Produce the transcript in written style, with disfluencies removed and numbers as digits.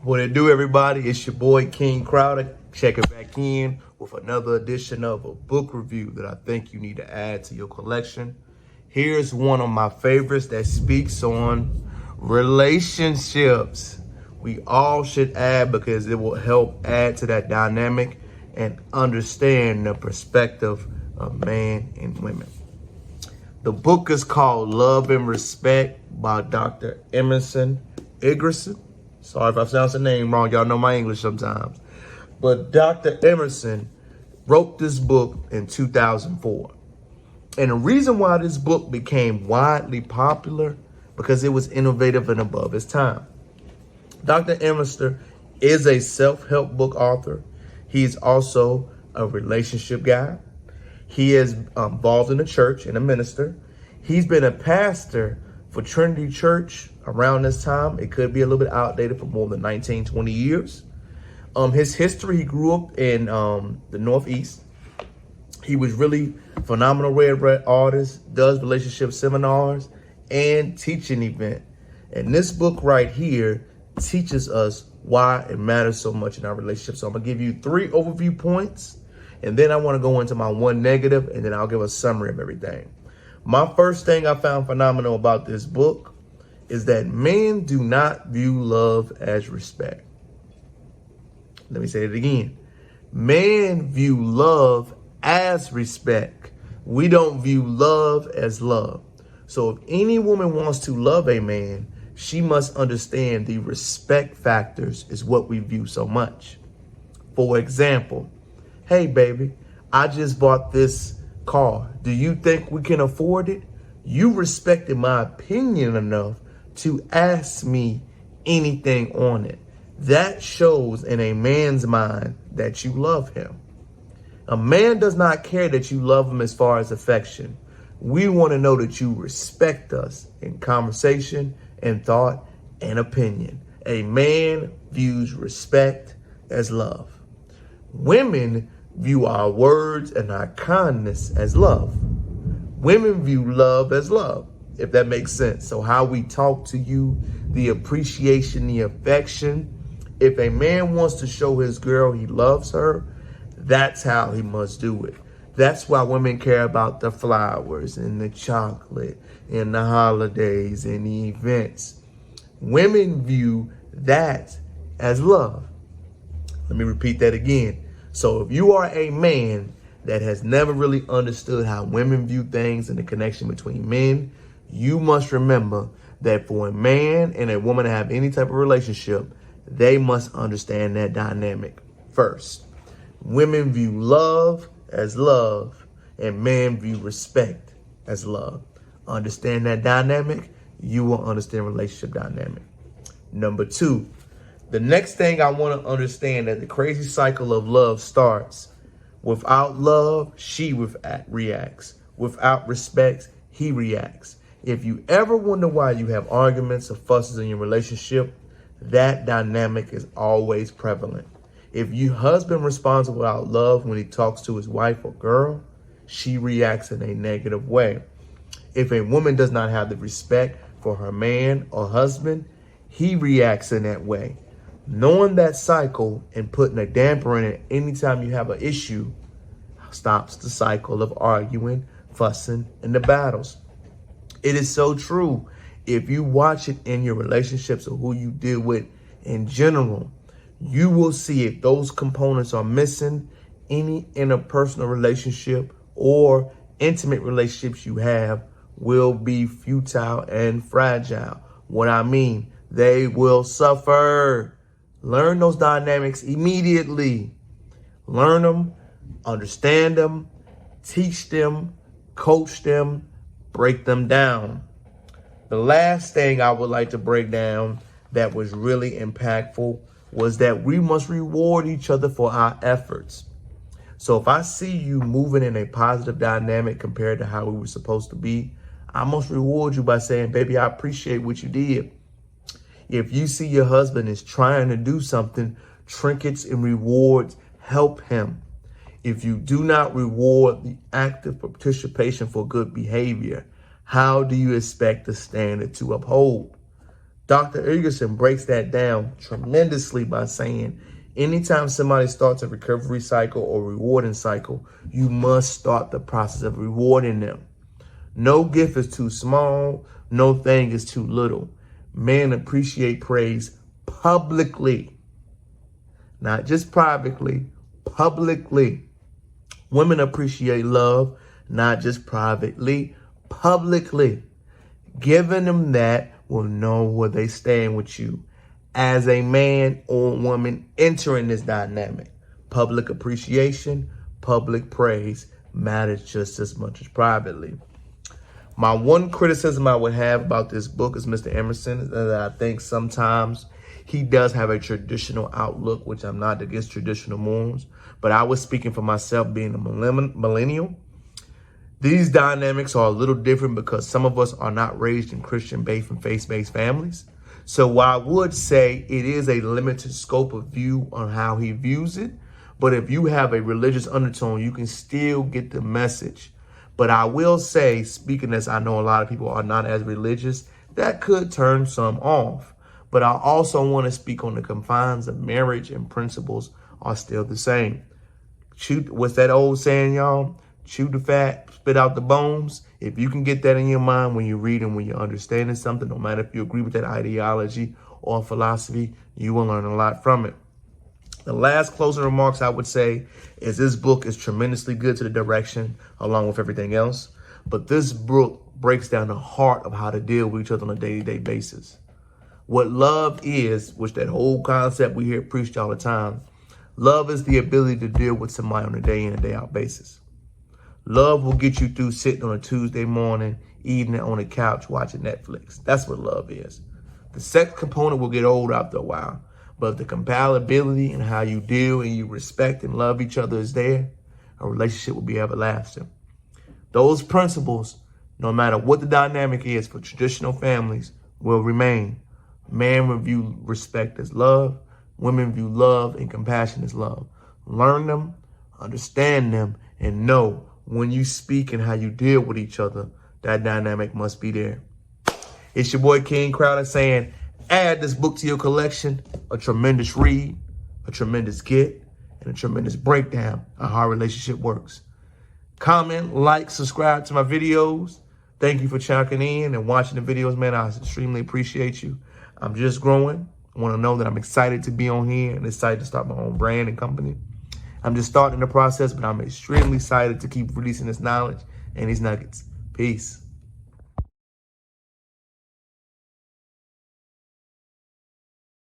What it do, everybody? It's your boy King Crowder checking back in with another edition of a book review that I think you need to add to your collection. Here's one of my favorites that speaks on relationships. We all should add because it will help add to that dynamic and understand the perspective of man and women. The book is called Love and Respect by Dr. Emerson Eggerichs. Sorry if I pronounce the name wrong. Y'all know my English sometimes. But Dr. Emerson wrote this book in 2004. And the reason why this book became widely popular, because it was innovative and above its time. Dr. Emerson is a self-help book author. He's also a relationship guy. He is involved in the church and a minister. He's been a pastor for Trinity Church around this time. It could be a little bit outdated, for more than 19, 20 years. His history, he grew up in the Northeast. He was really phenomenal red artist, does relationship seminars and teaching event. And this book right here teaches us why it matters so much in our relationship. So I'm gonna give you 3 overview points, and then I wanna go into my 1 negative, and then I'll give a summary of everything. My first thing I found phenomenal about this book is that men do not view love as respect. Let me say it again. Men view love as respect. We don't view love as love. So if any woman wants to love a man, she must understand the respect factors is what we view so much. For example, hey baby, I just bought this car. Do you think we can afford it? You respected my opinion enough to ask me anything on it. That shows in a man's mind that you love him. A man does not care that you love him as far as affection. We want to know that you respect us in conversation and thought and opinion. A man views respect as love. Women view our words and our kindness as love. Women view love as love, if that makes sense. So how we talk to you, the appreciation, the affection. If a man wants to show his girl he loves her, that's how he must do it. That's why women care about the flowers and the chocolate and the holidays and the events. Women view that as love. Let me repeat that again. So if you are a man that has never really understood how women view things and the connection between men, you must remember that for a man and a woman to have any type of relationship, they must understand that dynamic first. Women view love as love, and men view respect as love. Understand that dynamic, you will understand relationship dynamic. Number 2, the next thing I want to understand that the crazy cycle of love starts. Without love, she reacts. Without respect, he reacts. If you ever wonder why you have arguments or fusses in your relationship, that dynamic is always prevalent. If your husband responds without love when he talks to his wife or girl, she reacts in a negative way. If a woman does not have the respect for her man or husband, he reacts in that way. Knowing that cycle and putting a damper in it anytime you have an issue stops the cycle of arguing, fussing, and the battles. It is so true. If you watch it in your relationships or who you deal with in general, you will see if those components are missing, any interpersonal relationship or intimate relationships you have will be futile and fragile. What I mean, they will suffer. Learn those dynamics immediately. Learn them, understand them, teach them, coach them, break them down. The last thing I would like to break down that was really impactful was that we must reward each other for our efforts. So if I see you moving in a positive dynamic compared to how we were supposed to be, I must reward you by saying, baby, I appreciate what you did. If you see your husband is trying to do something, trinkets and rewards help him. If you do not reward the active participation for good behavior, how do you expect the standard to uphold? Dr. Eggerichs breaks that down tremendously by saying, anytime somebody starts a recovery cycle or rewarding cycle, you must start the process of rewarding them. No gift is too small. No thing is too little. Men appreciate praise publicly, not just privately, publicly. Women appreciate love, not just privately, publicly. Giving them that will know where they stand with you as a man or woman entering this dynamic. Public appreciation, public praise matters just as much as privately. My one criticism I would have about this book is Mr. Emerson, is that I think sometimes he does have a traditional outlook, which I'm not against traditional norms, but I was speaking for myself being a millennial. These dynamics are a little different because some of us are not raised in Christian-based and faith-based families. So while I would say it is a limited scope of view on how he views it, but if you have a religious undertone, you can still get the message. But I will say, speaking as I know a lot of people are not as religious, that could turn some off. But I also want to speak on the confines of marriage and principles are still the same. What's that old saying, y'all? Chew the fat, spit out the bones. If you can get that in your mind when you read and when you're understanding something, no matter if you agree with that ideology or philosophy, you will learn a lot from it. The last closing remarks I would say is this book is tremendously good to the direction along with everything else. But this book breaks down the heart of how to deal with each other on a day-to-day basis. What love is, which that whole concept we hear preached all the time, love is the ability to deal with somebody on a day in and day out basis. Love will get you through sitting on a Tuesday morning, eating on the couch, watching Netflix. That's what love is. The sex component will get old after a while. But the compatibility and how you deal and you respect and love each other is there, a relationship will be everlasting. Those principles, no matter what the dynamic is for traditional families, will remain. Men will view respect as love. Women view love and compassion as love. Learn them, understand them, and know when you speak and how you deal with each other, that dynamic must be there. It's your boy King Crowder saying, add this book to your collection. A tremendous read, a tremendous get, and a tremendous breakdown of how a relationship works. Comment, like, subscribe to my videos. Thank you for checking in and watching the videos, man. I extremely appreciate you. I'm just growing. I want to know that I'm excited to be on here and excited to start my own brand and company. I'm just starting the process, but I'm extremely excited to keep releasing this knowledge and these nuggets. Peace.